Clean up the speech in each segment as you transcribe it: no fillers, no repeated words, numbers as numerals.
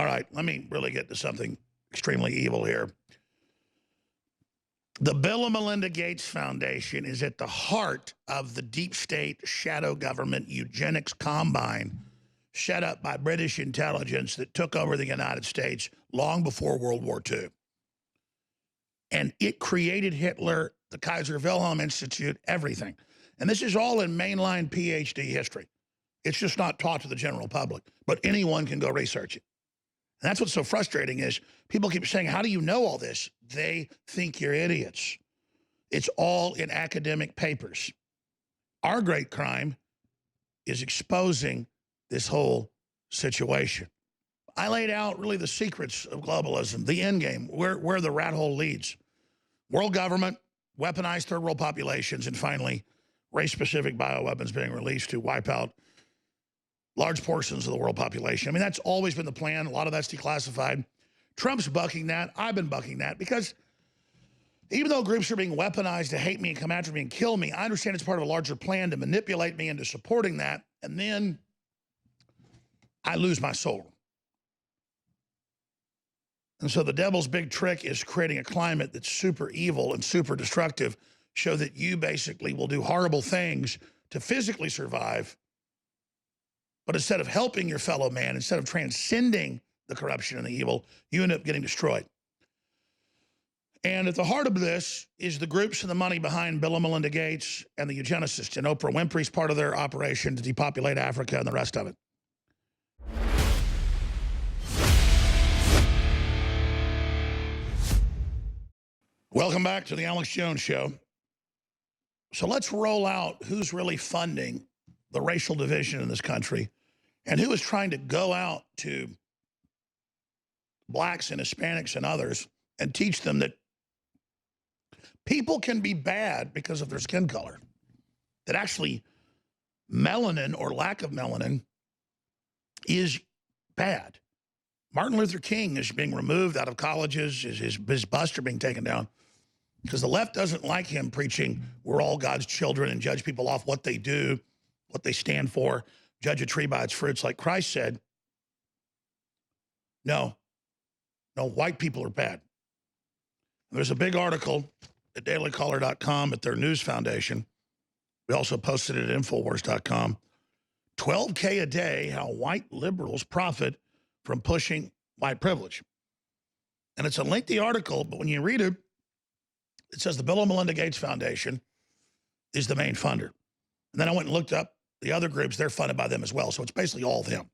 All right, let me really get to something extremely evil here. The Bill and Melinda Gates Foundation is at the heart of the deep state shadow government eugenics combine set up by British intelligence that took over the United States long before World War II. And it created Hitler, the Kaiser Wilhelm Institute, everything. And this is all in mainline PhD history. It's just not taught to the general public, but anyone can go research it. And that's what's so frustrating is people keep saying, how do you know all this? They think you're idiots. It's all in academic papers. Our great crime is exposing this whole situation. I laid out really the secrets of globalism, the end game, where the rat hole leads. World government, weaponized third world populations, and finally, race-specific bioweapons being released to wipe out large portions of the world population. I mean, that's always been the plan. A lot of that's declassified. Trump's bucking that. I've been bucking that because even though groups are being weaponized to hate me and come after me and kill me, I understand it's part of a larger plan to manipulate me into supporting that, and then I lose my soul. And so the devil's big trick is creating a climate that's super evil and super destructive so that you basically will do horrible things to physically survive. But instead of helping your fellow man, instead of transcending the corruption and the evil, you end up getting destroyed. And at the heart of this is the groups and the money behind Bill and Melinda Gates and the eugenicists. And Oprah Winfrey's part of their operation to depopulate Africa and the rest of it. Welcome back to the Alex Jones Show. So let's roll out who's really funding the racial division in this country and who is trying to go out to blacks and Hispanics and others and teach them that people can be bad because of their skin color. That actually melanin or lack of melanin is bad. Martin Luther King is being removed out of colleges, his busts are being taken down because the left doesn't like him preaching we're all God's children and judge people off what they do, what they stand for, judge a tree by its fruits, like Christ said. No, white people are bad. And there's a big article at dailycaller.com at their news foundation. We also posted it at Infowars.com. 12K a day, how white liberals profit from pushing white privilege. And it's a lengthy article, but when you read it, it says the Bill and Melinda Gates Foundation is the main funder. And then I went and looked up the other groups, they're funded by them as well. So it's basically all them.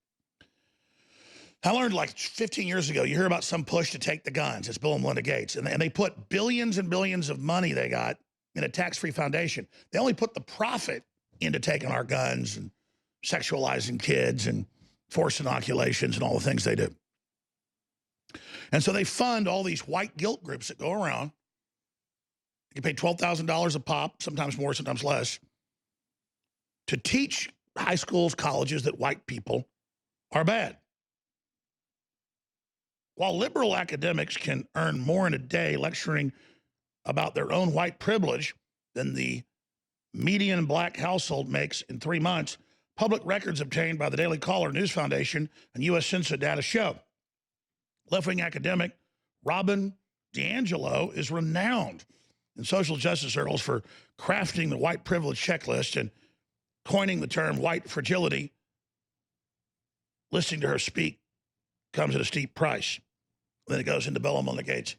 I learned like 15 years ago, you hear about some push to take the guns. It's Bill and Melinda Gates. And they put billions and billions of money they got in a tax-free foundation. They only put the profit into taking our guns and sexualizing kids and forced inoculations and all the things they do. And so they fund all these white guilt groups that go around. You pay $12,000 a pop, sometimes more, sometimes less, to teach high schools, colleges that white people are bad. While liberal academics can earn more in a day lecturing about their own white privilege than the median black household makes in 3 months, public records obtained by the Daily Caller News Foundation and U.S. Census data show. Left-wing academic Robin DiAngelo is renowned in social justice circles for crafting the white privilege checklist and coining the term white fragility. Listening to her speak comes at a steep price. Then it goes into Bill and Melinda Gates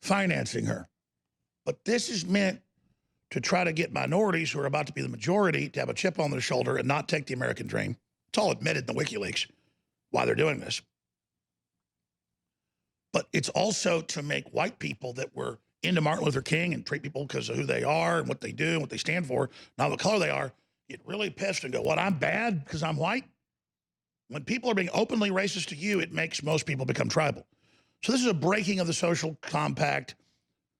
financing her. But this is meant to try to get minorities who are about to be the majority to have a chip on their shoulder and not take the American dream. It's all admitted in the WikiLeaks why they're doing this. But it's also to make white people that were into Martin Luther King and treat people because of who they are and what they do and what they stand for, not what color they are, get really pissed and go, what, I'm bad because I'm white? When people are being openly racist to you, it makes most people become tribal. So this is a breaking of the social compact.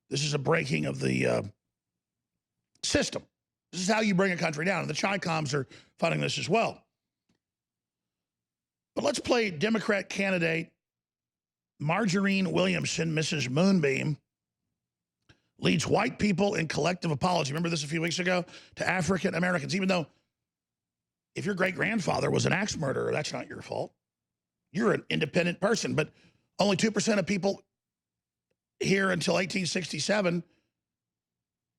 This is a breaking of the system. This is how you bring a country down. And the Chi-Coms are funding this as well. But let's play Democrat candidate Marjorie Williamson, Mrs. Moonbeam, leads white people in collective apology. Remember this a few weeks ago? To African Americans, even though if your great-grandfather was an axe murderer, that's not your fault. You're an independent person. But only 2% of people here until 1867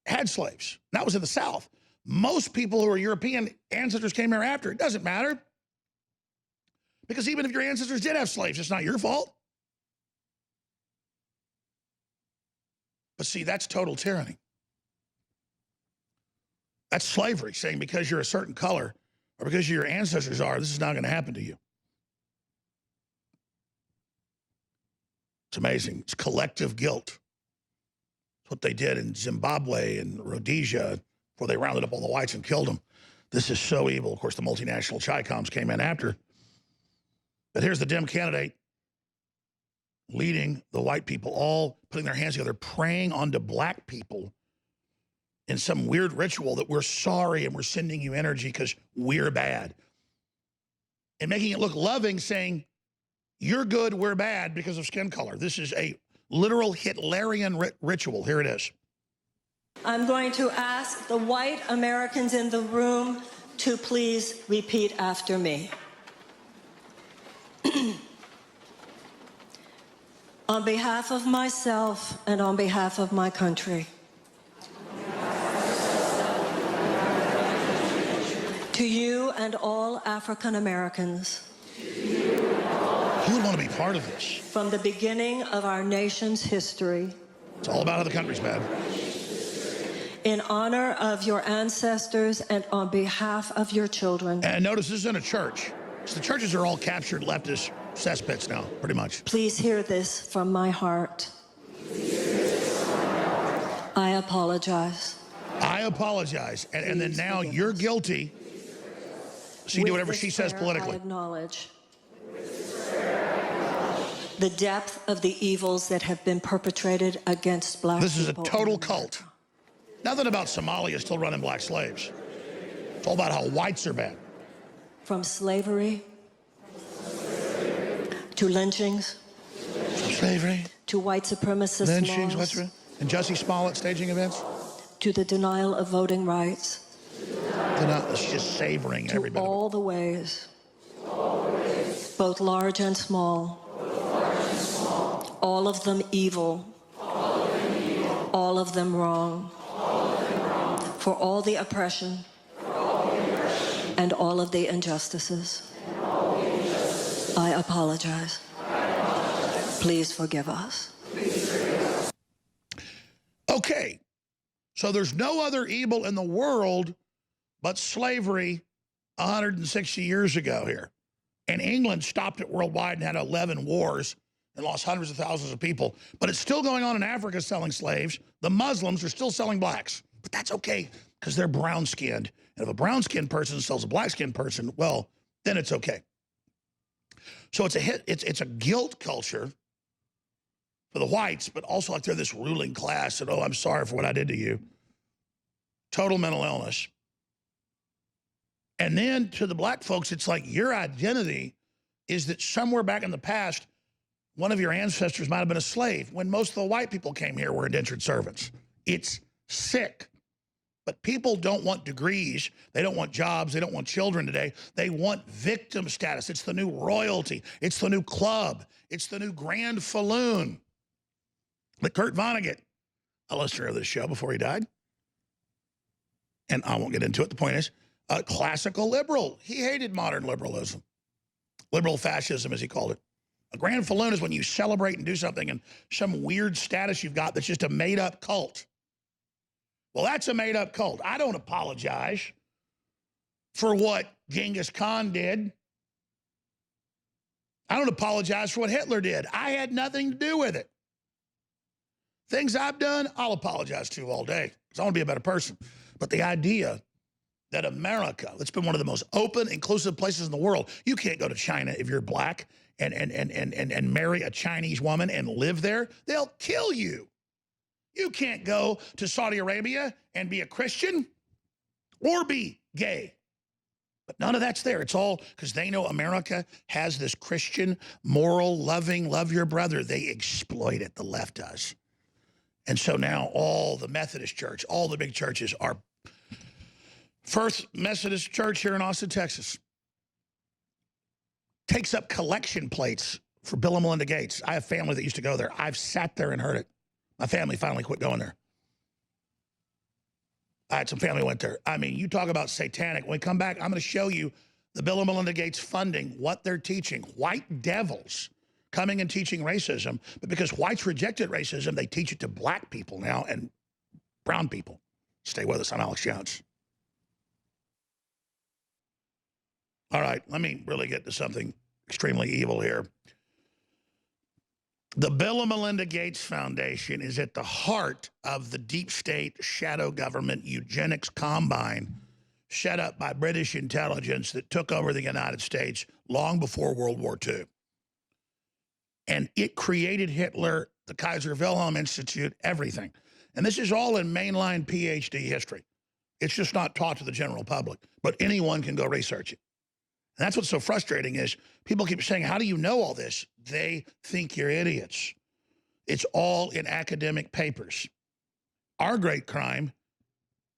had slaves. That was in the South. Most people who are European ancestors came here after. It doesn't matter. Because even if your ancestors did have slaves, it's not your fault. But see, that's total tyranny. That's slavery, saying because you're a certain color or because your ancestors are, this is not going to happen to you. It's amazing. It's collective guilt. It's what they did in Zimbabwe and Rhodesia before they rounded up all the whites and killed them. This is so evil. Of course, the multinational Chi-Coms came in after. But here's the Dem candidate leading the white people, all putting their hands together, praying onto black people in some weird ritual that we're sorry and we're sending you energy because we're bad. And making it look loving, saying, you're good, we're bad because of skin color. This is a literal Hitlerian ritual. Here it is. I'm going to ask the white Americans in the room to please repeat after me. On behalf of myself and on behalf of my country, to you and all African Americans, who would want to be part of this? From the beginning of our nation's history, it's all about how the country's bad. In honor of your ancestors and on behalf of your children. And notice this is in a church. So the churches are all captured leftist cesspits now, pretty much. Please hear this from my heart. I apologize. I apologize. And then now you're guilty. So you do whatever she says politically. I acknowledge the depth of the evils that have been perpetrated against black people. This is a total cult. Nothing about Somalia still running black slaves. It's all about how whites are bad. From slavery to lynchings. From slavery. To white supremacist lynchings, laws. And Jussie Smollett staging events. To the denial of voting rights. It's just savoring every bit of it. All the ways. Both large and small. All of them evil. All of them wrong. For all the oppression and all of the injustices. I apologize. Please forgive us. Okay, so there's no other evil in the world but slavery 160 years ago here. And England stopped it worldwide and had 11 wars and lost hundreds of thousands of people. But it's still going on in Africa selling slaves. The Muslims are still selling blacks. But that's okay because they're brown-skinned. And if a brown-skinned person sells a black-skinned person, well, then it's okay. So it's a guilt culture for the whites, but also like they're this ruling class and, oh, I'm sorry for what I did to you. Total mental illness. And then to the black folks, it's like your identity is that somewhere back in the past, one of your ancestors might have been a slave when most of the white people came here were indentured servants. It's sick. But people don't want degrees. They don't want jobs. They don't want children today. They want victim status. It's the new royalty. It's the new club. It's the new Grand Falloon. But Kurt Vonnegut, a listener of this show before he died, and I won't get into it. The point is, a classical liberal. He hated modern liberalism. Liberal fascism, as he called it. A Grand Falloon is when you celebrate and do something and some weird status you've got that's just a made-up cult. Well, that's a made-up cult. I don't apologize for what Genghis Khan did. I don't apologize for what Hitler did. I had nothing to do with it. Things I've done, I'll apologize to all day because I want to be a better person. But the idea that America, that's been one of the most open, inclusive places in the world, you can't go to China if you're black and marry a Chinese woman and live there. They'll kill you. You can't go to Saudi Arabia and be a Christian or be gay. But none of that's there. It's all because they know America has this Christian, moral, loving, love your brother. They exploit it. The left does. And so now all the Methodist Church, all the big churches are First Methodist Church here in Austin, Texas. takes up collection plates for Bill and Melinda Gates. I have family that used to go there. I've sat there and heard it. My family finally quit going there. I had some family went there. I mean, you talk about satanic. When we come back, I'm going to show you the Bill and Melinda Gates funding, what they're teaching. White devils coming and teaching racism. But because whites rejected racism, they teach it to black people now and brown people. Stay with us. I'm Alex Jones. All right, let me really get to something extremely evil here. The Bill and Melinda Gates Foundation is at the heart of the deep state shadow government eugenics combine set up by British intelligence that took over the United States long before World War II. And it created Hitler, the Kaiser Wilhelm Institute, everything. And this is all in mainline PhD history. It's just not taught to the general public, but anyone can go research it. And that's what's so frustrating is people keep saying, how do you know all this? They think you're idiots. It's all in academic papers. Our great crime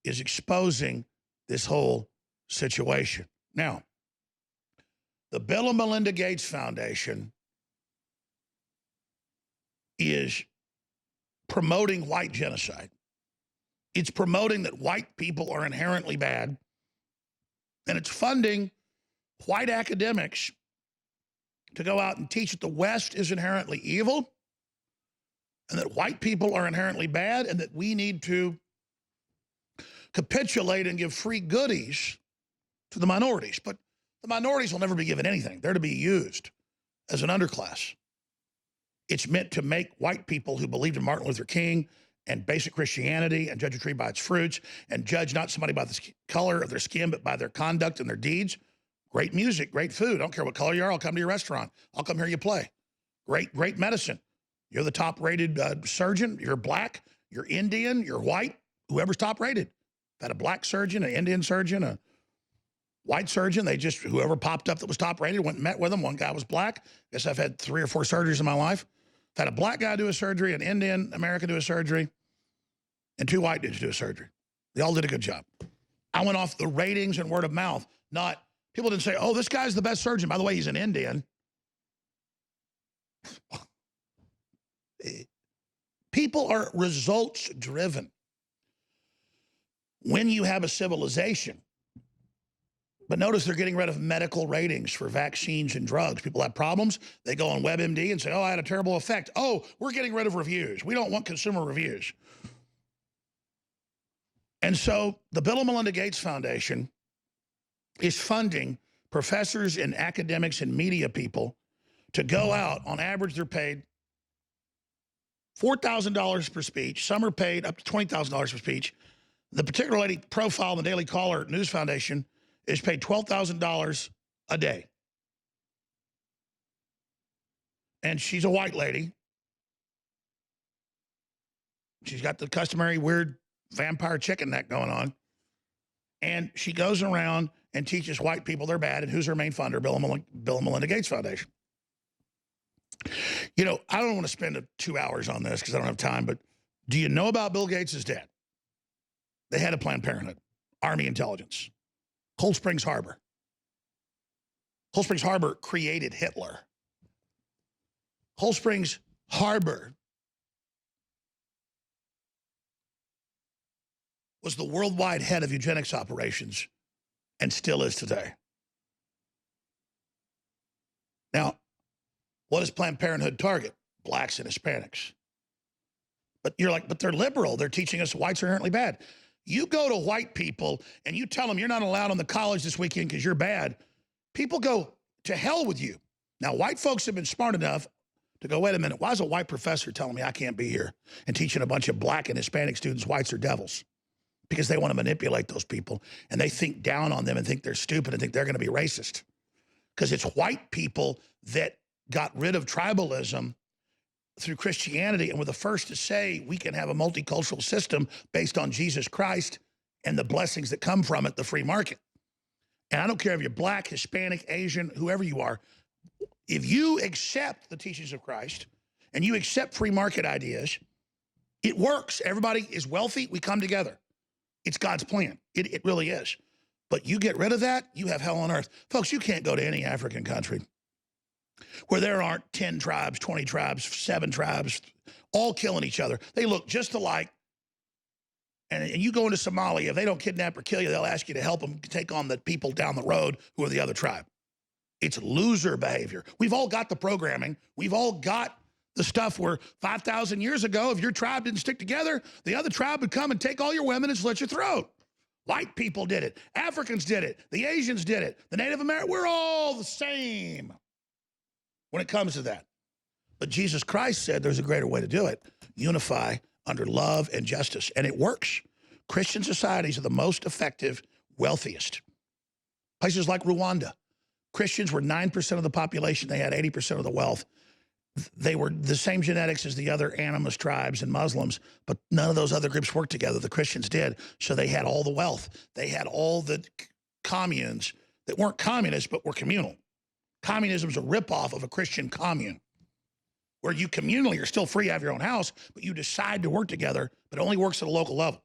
is exposing this whole situation. Now, the Bill and Melinda Gates Foundation is promoting white genocide. It's promoting that white people are inherently bad, and it's funding white academics to go out and teach that the West is inherently evil and that white people are inherently bad and that we need to capitulate and give free goodies to the minorities. But the minorities will never be given anything. They're to be used as an underclass. It's meant to make white people who believed in Martin Luther King and basic Christianity and judge a tree by its fruits and judge not somebody by the color of their skin, but by their conduct and their deeds. Great music, great food. I don't care what color you are. I'll come to your restaurant. I'll come hear you play. Great medicine. You're the top-rated surgeon. You're black. You're Indian. You're white. Whoever's top-rated. Had a black surgeon, an Indian surgeon, a white surgeon. Whoever popped up that was top-rated went and met with them. One guy was black. Guess I've had 3 or 4 surgeries in my life. I've had a black guy do a surgery, an Indian American do a surgery, and 2 white dudes do a surgery. They all did a good job. I went off the ratings and word of mouth, not... People didn't say, oh, this guy's the best surgeon. By the way, he's an Indian. People are results driven. When you have a civilization, but notice they're getting rid of medical ratings for vaccines and drugs. People have problems. They go on WebMD and say, oh, I had a terrible effect. Oh, we're getting rid of reviews. We don't want consumer reviews. And so the Bill and Melinda Gates Foundation is funding professors and academics and media people to go out. On average, they're paid $4,000 per speech. Some are paid up to $20,000 per speech. The particular lady profile in the Daily Caller News Foundation is paid $12,000 a day. And she's a white lady. She's got the customary weird vampire chicken neck going on. And she goes around and teaches white people they're bad. And who's her main funder? Bill and Melinda Gates Foundation. You know, I don't want to spend 2 hours on this because I don't have time, but do you know about Bill Gates' dad? They had a Planned Parenthood, Army intelligence, Cold Springs Harbor. Cold Springs Harbor created Hitler. Cold Springs Harbor was the worldwide head of eugenics operations and still is today. Now, what does Planned Parenthood target? Blacks and Hispanics. But you're like, but they're liberal. They're teaching us whites are inherently bad. You go to white people and you tell them you're not allowed on the college this weekend because you're bad. People go to hell with you. Now, white folks have been smart enough to go, wait a minute, why is a white professor telling me I can't be here and teaching a bunch of black and Hispanic students whites are devils? Because they want to manipulate those people and they think down on them and think they're stupid and think they're going to be racist. Because it's white people that got rid of tribalism through Christianity and were the first to say we can have a multicultural system based on Jesus Christ and the blessings that come from it, the free market. And I don't care if you're black, Hispanic, Asian, whoever you are, if you accept the teachings of Christ and you accept free market ideas, it works. Everybody is wealthy. We come together. It's God's plan. It really is. But you get rid of that, you have hell on earth. Folks, you can't go to any African country where there aren't 10 tribes, 20 tribes, 7 tribes, all killing each other. They look just alike. And you go into Somalia, if they don't kidnap or kill you, they'll ask you to help them take on the people down the road who are the other tribe. It's loser behavior. We've all got the programming. We've all got the stuff where 5,000 years ago, if your tribe didn't stick together, the other tribe would come and take all your women and slit your throat. White people did it. Africans did it. The Asians did it. The Native Americans, we're all the same when it comes to that. But Jesus Christ said there's a greater way to do it. Unify under love and justice. And it works. Christian societies are the most effective, wealthiest. Places like Rwanda. Christians were 9% of the population. They had 80% of the wealth. They were the same genetics as the other animist tribes and Muslims, but none of those other groups worked together. The Christians did. So they had all the wealth. They had all the communes that weren't communist, but were communal. Communism is a ripoff of a Christian commune, where you communally are still free to have your own house, but you decide to work together, but it only works at a local level.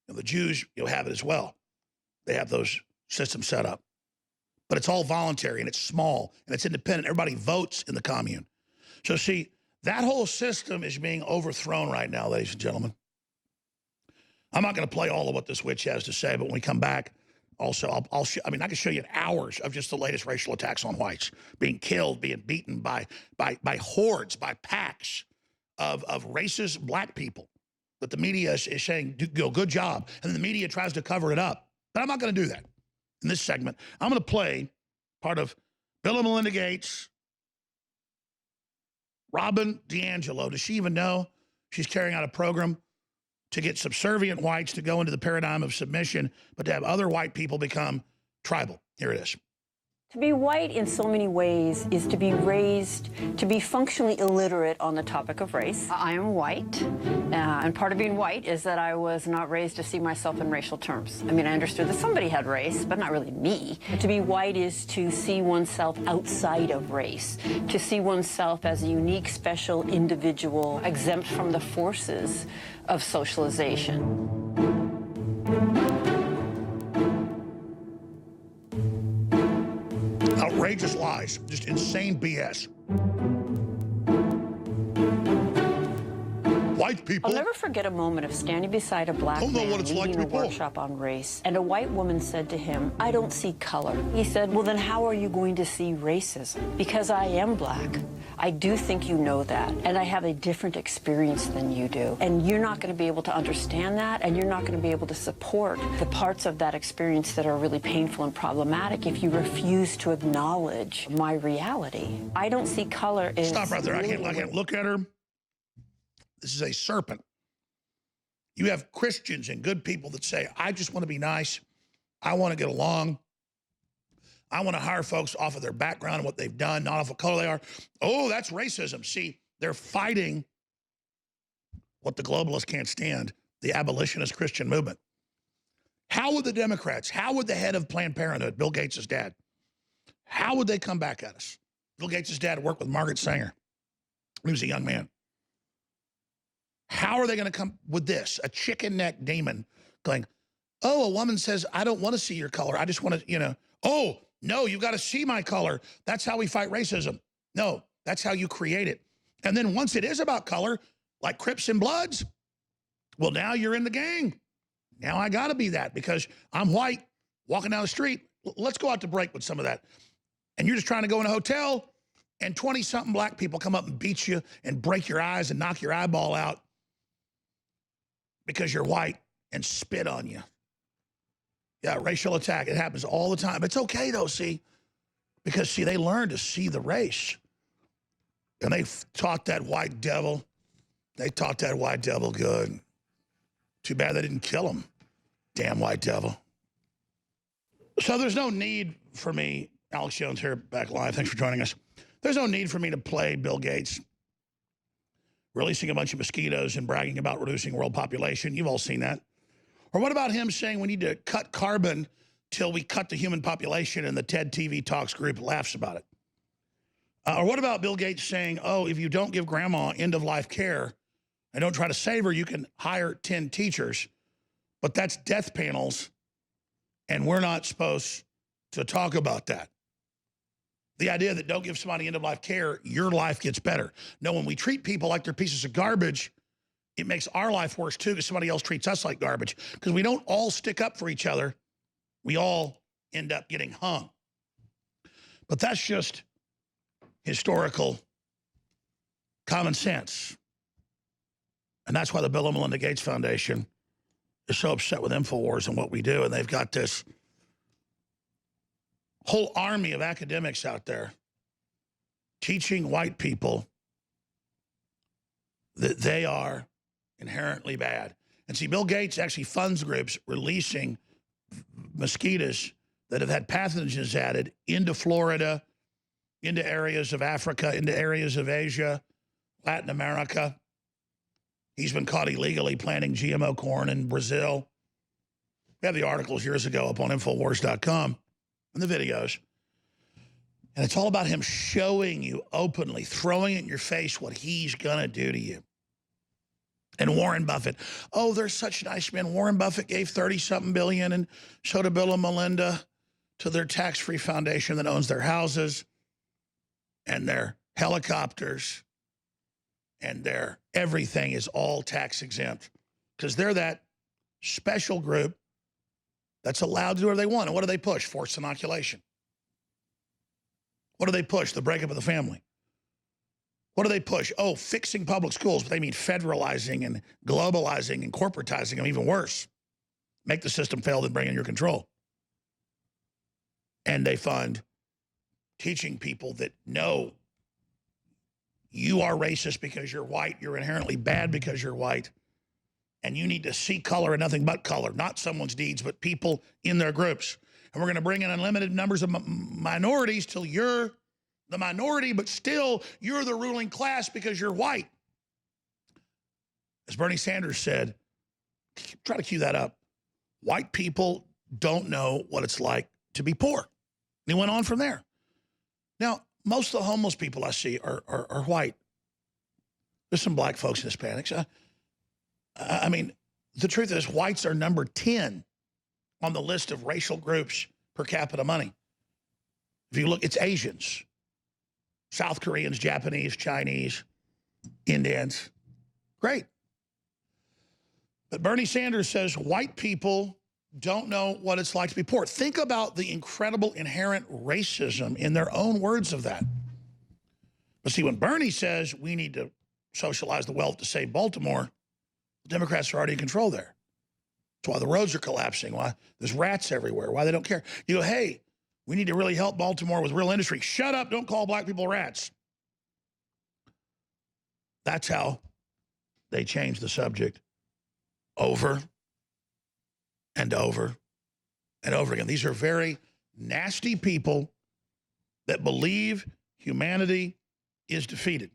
And the Jews, you'll have it as well. They have those systems set up. But it's all voluntary, and it's small, and it's independent. Everybody votes in the commune. So see, that whole system is being overthrown right now, ladies and gentlemen. I'm not going to play all of what this witch has to say, but when we come back, also, I can show you hours of just the latest racial attacks on whites, being killed, being beaten by hordes, by packs of racist black people that the media is saying, good job. And then the media tries to cover it up. But I'm not going to do that in this segment. I'm going to play part of Bill and Melinda Gates, Robin DiAngelo. Does she even know she's carrying out a program to get subservient whites to go into the paradigm of submission, but to have other white people become tribal? Here it is. To be white in so many ways is to be raised to be functionally illiterate on the topic of race. I am white, and part of being white is that I was not raised to see myself in racial terms. I mean, I understood that somebody had race, but not really me. To be white is to see oneself outside of race, to see oneself as a unique, special individual, exempt from the forces of socialization. Outrageous lies, just insane BS. White people. I'll never forget a moment of standing beside a black man leading a workshop on race, and a white woman said to him, "I don't see color." He said, "Well, then how are you going to see racism?" "Because I am black. I do think you know that, and I have a different experience than you do. And you're not going to be able to understand that, and you're not going to be able to support the parts of that experience that are really painful and problematic if you refuse to acknowledge my reality. I don't see color as..." Stop right there. I can't look at her. This is a serpent. You have Christians and good people that say, I just want to be nice. I want to get along. I want to hire folks off of their background and what they've done, not off of color they are. Oh, that's racism. See, they're fighting what the globalists can't stand, the abolitionist Christian movement. How would the Democrats, how would the head of Planned Parenthood, Bill Gates' dad, how would they come back at us? Bill Gates' dad worked with Margaret Sanger when he was a young man. How are they going to come with this? A chicken neck demon going, oh, a woman says, I don't want to see your color. I just want to, oh, no, you got to see my color. That's how we fight racism. No, that's how you create it. And then once it is about color, like Crips and Bloods, well, now you're in the gang. Now I got to be that because I'm white walking down the street. Let's go out to break with some of that. And you're just trying to go in a hotel and 20-something black people come up and beat you and break your eyes and knock your eyeball out because you're white and spit on you. Yeah, racial attack. It happens all the time. It's okay, though, see? Because, see, they learn to see the race. And they taught that white devil. They taught that white devil good. Too bad they didn't kill him. Damn white devil. So there's no need for me, Alex Jones here, back live. Thanks for joining us. There's no need for me to play Bill Gates releasing a bunch of mosquitoes and bragging about reducing world population. You've all seen that. Or what about him saying we need to cut carbon till we cut the human population and the TED TV Talks group laughs about it? Or what about Bill Gates saying, oh, if you don't give grandma end-of-life care and don't try to save her, you can hire 10 teachers, but that's death panels, and we're not supposed to talk about that. The idea that don't give somebody end-of-life care, your life gets better. No, when we treat people like they're pieces of garbage, it makes our life worse too because somebody else treats us like garbage. Because we don't all stick up for each other. We all end up getting hung. But that's just historical common sense. And that's why the Bill and Melinda Gates Foundation is so upset with InfoWars and what we do. And they've got this whole army of academics out there teaching white people that they are inherently bad. And see, Bill Gates actually funds groups releasing mosquitoes that have had pathogens added into Florida, into areas of Africa, into areas of Asia, Latin America. He's been caught illegally planting GMO corn in Brazil. We have the articles years ago up on Infowars.com and the videos. And it's all about him showing you openly, throwing it in your face what he's going to do to you. And Warren Buffett. Oh, they're such nice men. Warren Buffett gave 30-something billion, and so did Bill and Melinda to their tax-free foundation that owns their houses and their helicopters and their everything is all tax exempt because they're that special group that's allowed to do whatever they want. And what do they push? Forced inoculation. What do they push? The breakup of the family. What do they push? Oh, fixing public schools. But they mean federalizing and globalizing and corporatizing them, even worse. Make the system fail and bring in your control. And they fund teaching people that no, you are racist because you're white. You're inherently bad because you're white. And you need to see color and nothing but color, not someone's deeds, but people in their groups. And we're going to bring in unlimited numbers of minorities till you're the minority, but still you're the ruling class because you're white. As Bernie Sanders said, try to cue that up. White people don't know what it's like to be poor. And he went on from there. Now, most of the homeless people I see are white. There's some black folks and Hispanics. I mean, the truth is whites are number 10 on the list of racial groups per capita money. If you look, it's Asians, South Koreans, Japanese, Chinese, Indians. Great. But Bernie Sanders says white people don't know what it's like to be poor. Think about the incredible inherent racism in their own words of that. But see, when Bernie says we need to socialize the wealth to save Baltimore, the Democrats are already in control there. That's why the roads are collapsing, why there's rats everywhere, why they don't care. You go, hey, we need to really help Baltimore with real industry. Shut up, don't call black people rats. That's how they change the subject over and over and over again. These are very nasty people that believe humanity is defeated.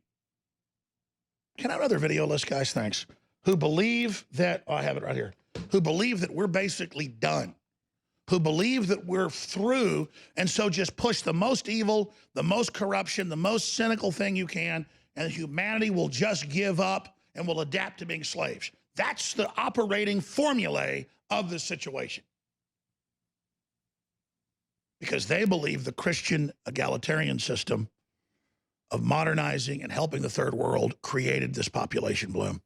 Can I have another video list, guys? Thanks. Who believe that, oh, I have it right here, who believe that we're basically done, who believe that we're through, and so just push the most evil, the most corruption, the most cynical thing you can, and humanity will just give up and will adapt to being slaves. That's the operating formulae of the situation. Because they believe the Christian egalitarian system of modernizing and helping the third world created this population bloom.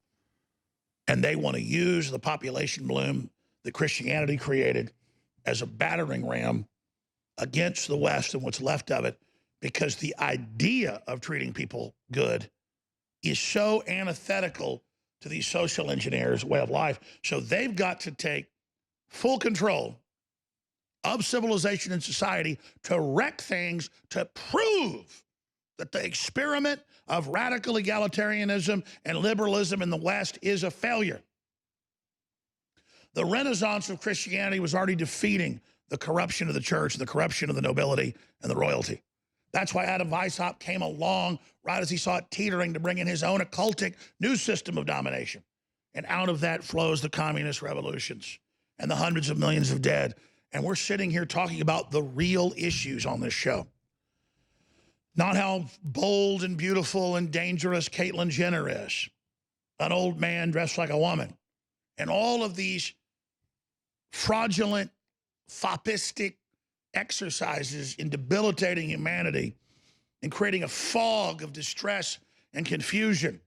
And they want to use the population bloom that Christianity created as a battering ram against the West and what's left of it, because the idea of treating people good is so antithetical to these social engineers' way of life. So they've got to take full control of civilization and society to wreck things, to prove that the experiment of radical egalitarianism and liberalism in the West is a failure. The renaissance of Christianity was already defeating the corruption of the church, the corruption of the nobility and the royalty. That's why Adam Weishaupt came along right as he saw it teetering to bring in his own occultic new system of domination. And out of that flows the communist revolutions and the hundreds of millions of dead. And we're sitting here talking about the real issues on this show. Not how bold and beautiful and dangerous Caitlyn Jenner is, an old man dressed like a woman, and all of these fraudulent, fopistic exercises in debilitating humanity and creating a fog of distress and confusion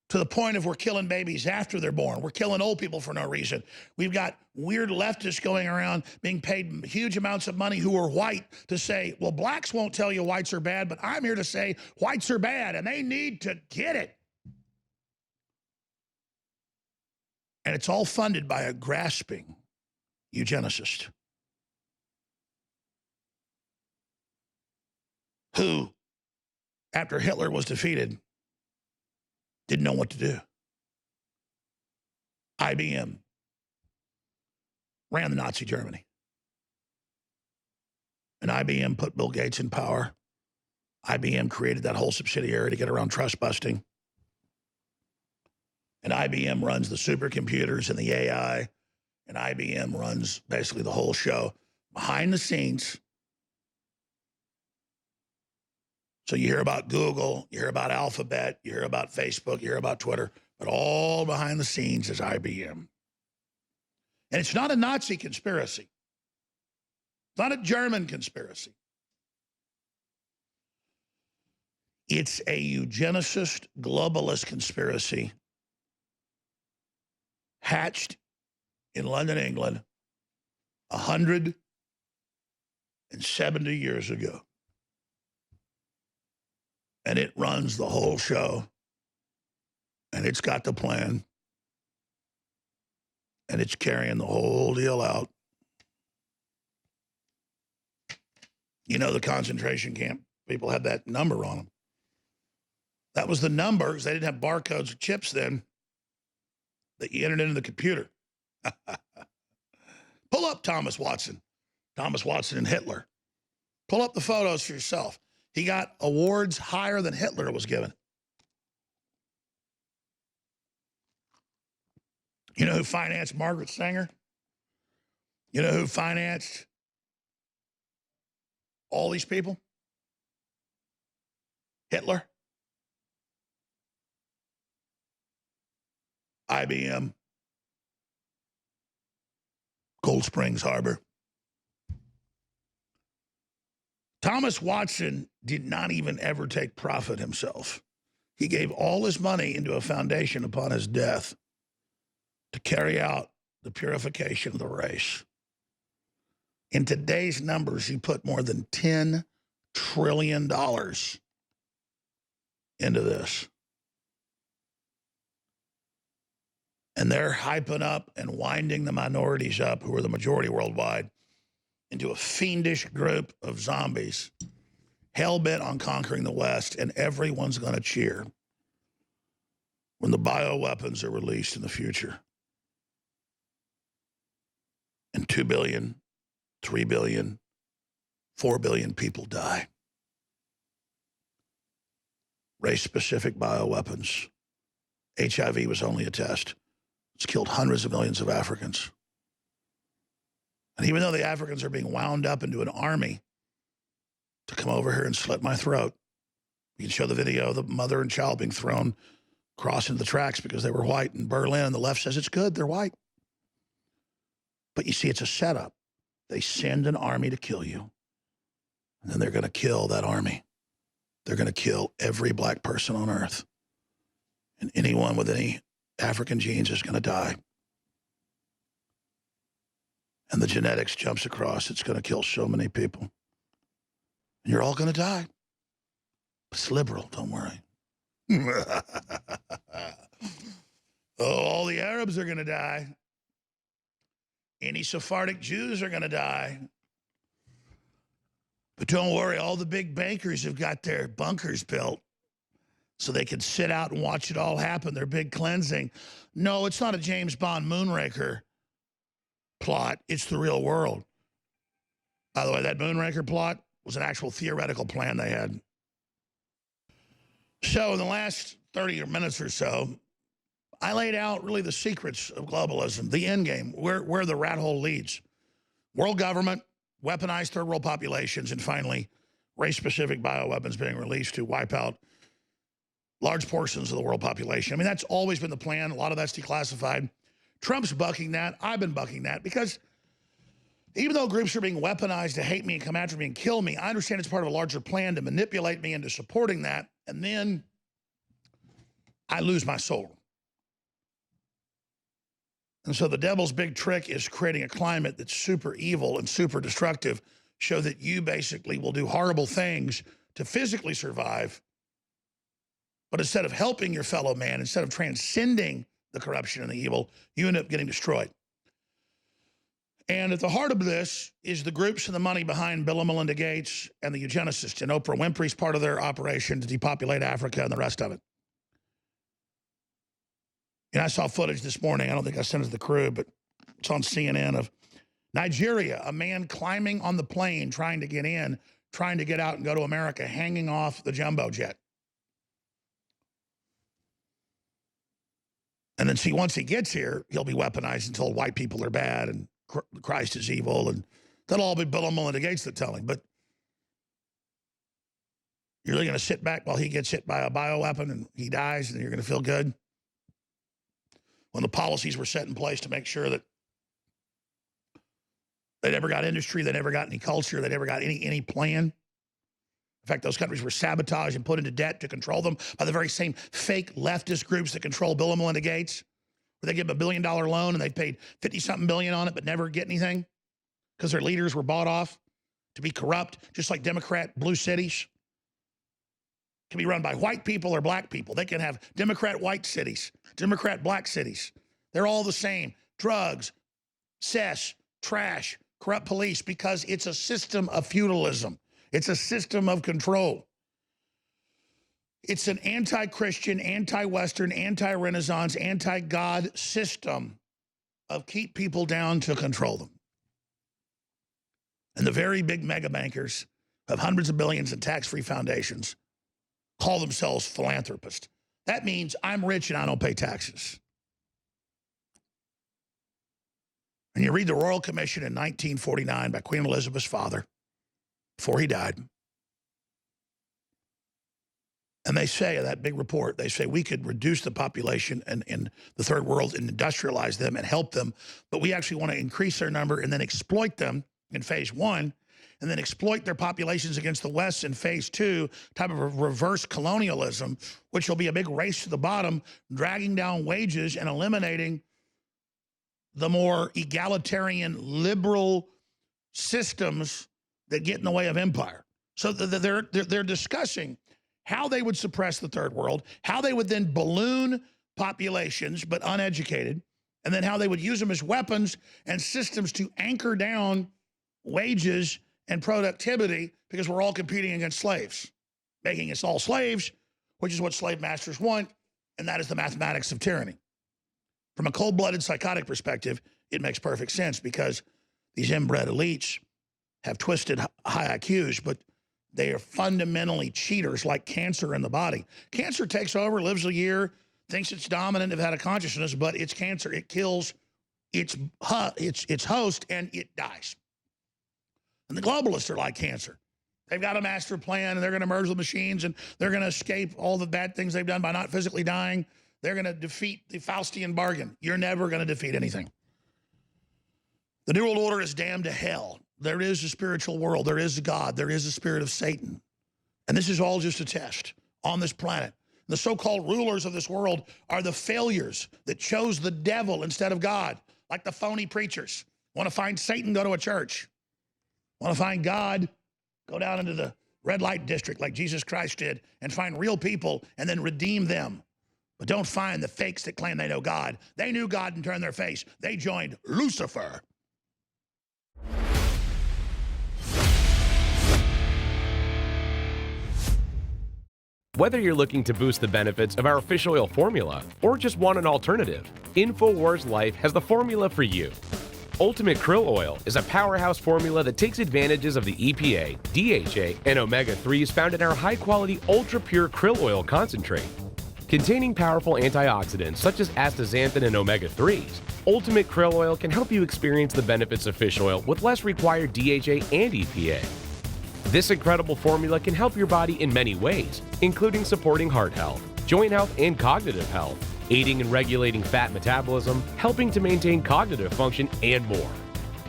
to the point of we're killing babies after they're born. We're killing old people for no reason. We've got weird leftists going around being paid huge amounts of money who are white to say, well, blacks won't tell you whites are bad, but I'm here to say whites are bad and they need to get it. And it's all funded by a grasping eugenicist who, after Hitler was defeated, didn't know what to do. IBM ran the Nazi Germany. And IBM put Bill Gates in power. IBM created that whole subsidiary to get around trust busting. And IBM runs the supercomputers and the AI. And IBM runs basically the whole show behind the scenes. So you hear about Google, you hear about Alphabet, you hear about Facebook, you hear about Twitter, but all behind the scenes is IBM. And it's not a Nazi conspiracy. It's not a German conspiracy. It's a eugenicist, globalist conspiracy hatched in London, England, 170 years ago. And it runs the whole show. And it's got the plan. And it's carrying the whole deal out. You know, the concentration camp people had that number on them. That was the numbers. They didn't have barcodes or chips then that you entered into the computer. Pull up Thomas Watson and Hitler. Pull up the photos for yourself. He got awards higher than Hitler was given. You know who financed Margaret Sanger? You know who financed all these people? Hitler. IBM. Cold Springs Harbor. Thomas Watson did not even ever take profit himself. He gave all his money into a foundation upon his death to carry out the purification of the race. In today's numbers, he put more than $10 trillion into this. And they're hyping up and winding the minorities up, who are the majority worldwide, into a fiendish group of zombies, hell-bent on conquering the West, and everyone's going to cheer when the bioweapons are released in the future. And 2 billion, 3 billion, 4 billion people die. Race-specific bioweapons. HIV was only a test. It's killed hundreds of millions of Africans. And even though the Africans are being wound up into an army to come over here and slit my throat, you can show the video of the mother and child being thrown across into the tracks because they were white in Berlin, and the left says it's good, they're white. But you see, it's a setup. They send an army to kill you, and then they're going to kill that army. They're going to kill every black person on earth. And anyone with any African genes is going to die. And the genetics jumps across. It's going to kill so many people. And you're all going to die. It's liberal, don't worry. Oh, all the Arabs are going to die. Any Sephardic Jews are going to die. But don't worry, all the big bankers have got their bunkers built so they can sit out and watch it all happen, their big cleansing. No, it's not a James Bond Moonraker plot. It's the real world. By the way, that Moonraker plot was an actual theoretical plan they had. So in the last 30 minutes or so, I laid out really the secrets of globalism, the end game, where the rat hole leads. World government, weaponized third world populations, and finally, race-specific bioweapons being released to wipe out large portions of the world population. I mean, that's always been the plan. A lot of that's declassified. Trump's bucking that. I've been bucking that because Even though groups are being weaponized to hate me and come after me and kill me, I understand it's part of a larger plan to manipulate me into supporting that, and then I lose my soul. And so the devil's big trick is creating a climate that's super evil and super destructive, so that you basically will do horrible things to physically survive. But instead of helping your fellow man, instead of transcending the corruption and the evil, you end up getting destroyed. And at the heart of this is the groups and the money behind Bill and Melinda Gates and the eugenicists, and Oprah Winfrey's part of their operation to depopulate Africa and the rest of it. And I saw footage this morning, I don't think I sent it to the crew, but it's on CNN, of Nigeria, a man climbing on the plane, trying to get in, trying to get out and go to America, hanging off the jumbo jet. And then see, once he gets here, he'll be weaponized and told white people are bad and Christ is evil, and that'll all be Bill and Melinda Gates that tell him. But you're really going to sit back while he gets hit by a bioweapon and he dies, and you're going to feel good? When the policies were set in place to make sure that they never got industry, they never got any culture, they never got any plan. In fact, those countries were sabotaged and put into debt to control them by the very same fake leftist groups that control Bill and Melinda Gates, where they give them $1 billion loan and they paid 50-something billion on it but never get anything because their leaders were bought off to be corrupt, just like Democrat blue cities can be run by white people or black people. They can have Democrat white cities, Democrat black cities. They're all the same. Drugs, cess, trash, corrupt police, because it's a system of feudalism. It's a system of control. It's an anti-Christian, anti-Western, anti-Renaissance, anti-God system of keep people down to control them. And the very big mega bankers of hundreds of billions in tax-free foundations call themselves philanthropists. That means I'm rich and I don't pay taxes. And you read the Royal Commission in 1949 by Queen Elizabeth's father, before he died. And they say, in that big report, they say we could reduce the population in the third world and industrialize them and help them, but we actually want to increase their number and then exploit them in phase 1, and then exploit their populations against the West in phase 2, type of a reverse colonialism, which will be a big race to the bottom, dragging down wages and eliminating the more egalitarian, liberal systems that get in the way of empire. So they're discussing how they would suppress the third world, how they would then balloon populations, but uneducated, and then how they would use them as weapons and systems to anchor down wages and productivity, because we're all competing against slaves, making us all slaves, which is what slave masters want, and that is the mathematics of tyranny. From a cold-blooded psychotic perspective, it makes perfect sense, because these inbred elites have twisted high IQs, but they are fundamentally cheaters, like cancer in the body. Cancer takes over, lives a year, thinks it's dominant, have had a consciousness, but it's cancer. It kills its host, and it dies. And the globalists are like cancer. They've got a master plan, and they're going to merge the machines, and they're going to escape all the bad things they've done by not physically dying. They're going to defeat the Faustian bargain. You're never going to defeat anything. The New World Order is damned to hell. There is a spiritual world. There is a God. There is a spirit of Satan. And this is all just a test on this planet. The so-called rulers of this world are the failures that chose the devil instead of God, like the phony preachers. Want to find Satan, go to a church. Want to find God, go down into the red light district like Jesus Christ did and find real people and then redeem them. But don't find the fakes that claim they know God. They knew God and turned their face. They joined Lucifer. Whether you're looking to boost the benefits of our fish oil formula or just want an alternative, InfoWars Life has the formula for you. Ultimate Krill Oil is a powerhouse formula that takes advantages of the EPA, DHA, and omega-3s found in our high-quality, ultra-pure krill oil concentrate. Containing powerful antioxidants such as astaxanthin and omega-3s, Ultimate Krill Oil can help you experience the benefits of fish oil with less required DHA and EPA. This incredible formula can help your body in many ways, including supporting heart health, joint health, and cognitive health, aiding and regulating fat metabolism, helping to maintain cognitive function, and more.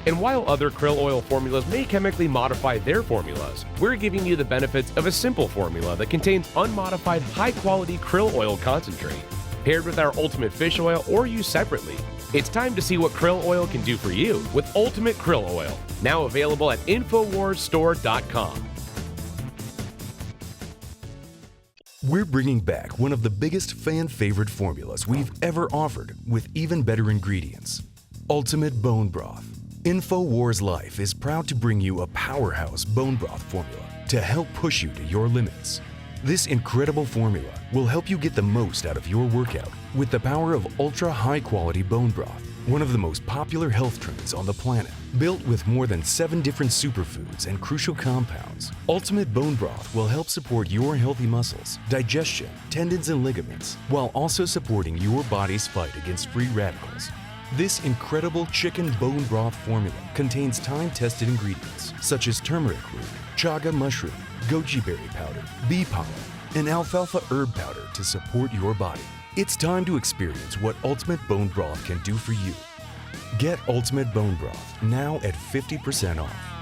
And while other krill oil formulas may chemically modify their formulas, we're giving you the benefits of a simple formula that contains unmodified, high-quality krill oil concentrate. Paired with our Ultimate Fish Oil or used separately, it's time to see what krill oil can do for you with Ultimate Krill Oil, now available at InfoWarsStore.com. We're bringing back one of the biggest fan-favorite formulas we've ever offered with even better ingredients, Ultimate Bone Broth. InfoWars Life is proud to bring you a powerhouse bone broth formula to help push you to your limits. This incredible formula will help you get the most out of your workout with the power of ultra high-quality bone broth, one of the most popular health trends on the planet. Built with more than 7 different superfoods and crucial compounds, Ultimate Bone Broth will help support your healthy muscles, digestion, tendons, and ligaments, while also supporting your body's fight against free radicals. This incredible chicken bone broth formula contains time-tested ingredients such as turmeric root, chaga mushroom, goji berry powder, bee pollen, and alfalfa herb powder to support your body. It's time to experience what Ultimate Bone Broth can do for you. Get Ultimate Bone Broth now at 50% off.